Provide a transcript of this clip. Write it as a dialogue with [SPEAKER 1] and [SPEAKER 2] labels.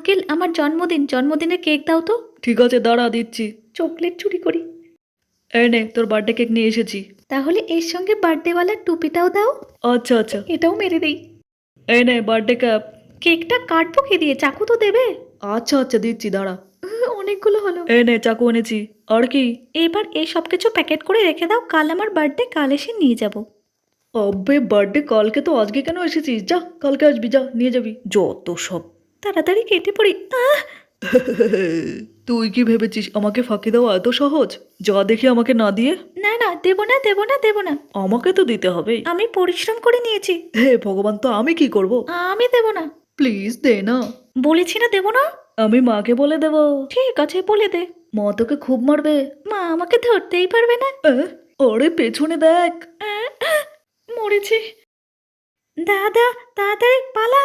[SPEAKER 1] Uncle আমার জন্মদিনের cake দাও তো।
[SPEAKER 2] ঠিক আছে দাঁড়া দিচ্ছি।
[SPEAKER 1] চকলেট চুরি করি।
[SPEAKER 2] এই নে তোর বার্থডে কেক নিয়ে এসেছি।
[SPEAKER 1] তাহলে এর সঙ্গে বার্থডেওয়ালার টুপিটাও দাও।
[SPEAKER 2] আচ্ছা আচ্ছা।
[SPEAKER 1] এটাও মেরে দেই।
[SPEAKER 2] এই নে বার্থডে ক্যাপ।
[SPEAKER 1] কেকটা কাটবো কি দিয়ে? চাকু তো দেবে।
[SPEAKER 2] আচ্ছা আচ্ছা দিচ্ছি দাঁড়া।
[SPEAKER 1] অনেকগুলো হলো।
[SPEAKER 2] এই নে চাকু এনেছি। আর কি?
[SPEAKER 1] এবার এই সব কিছু প্যাকেট করে রেখে দাও, কাল আমার বার্থডে, কাল এসে নিয়ে যাব।
[SPEAKER 2] আবে বার্থডে কালকে, তো আজকে কেন এসেছিস? যা কালকে আসবি, যা নিয়ে যাবি। যত সব।
[SPEAKER 1] তাড়াতাড়ি কেটে পড়ি।
[SPEAKER 2] তুই কি ভেবেছিস আমাকে ফাঁকি দেওয়া এত সহজ? যা দেখি আমাকে না দিয়ে।
[SPEAKER 1] না না, দেবো না দেবো না দেবো না।
[SPEAKER 2] আমাকে তো দিতে হবে।
[SPEAKER 1] আমি পরিশ্রম করে নিয়েছি।
[SPEAKER 2] হে ভগবান, তো আমি কি করব?
[SPEAKER 1] আমি দেবো না।
[SPEAKER 2] প্লিজ দে না।
[SPEAKER 1] বলেছি না দেবো না।
[SPEAKER 2] আমি মাকে বলে দেব।
[SPEAKER 1] ঠিক আছে বলে দে।
[SPEAKER 2] মা তোকে খুব মারবে।
[SPEAKER 1] মা আমাকে ধরতেই পারবে না।
[SPEAKER 2] ওরে পেছনে দেখ।
[SPEAKER 1] মরেছি। দাদা তাড়াতাড়ি পালা।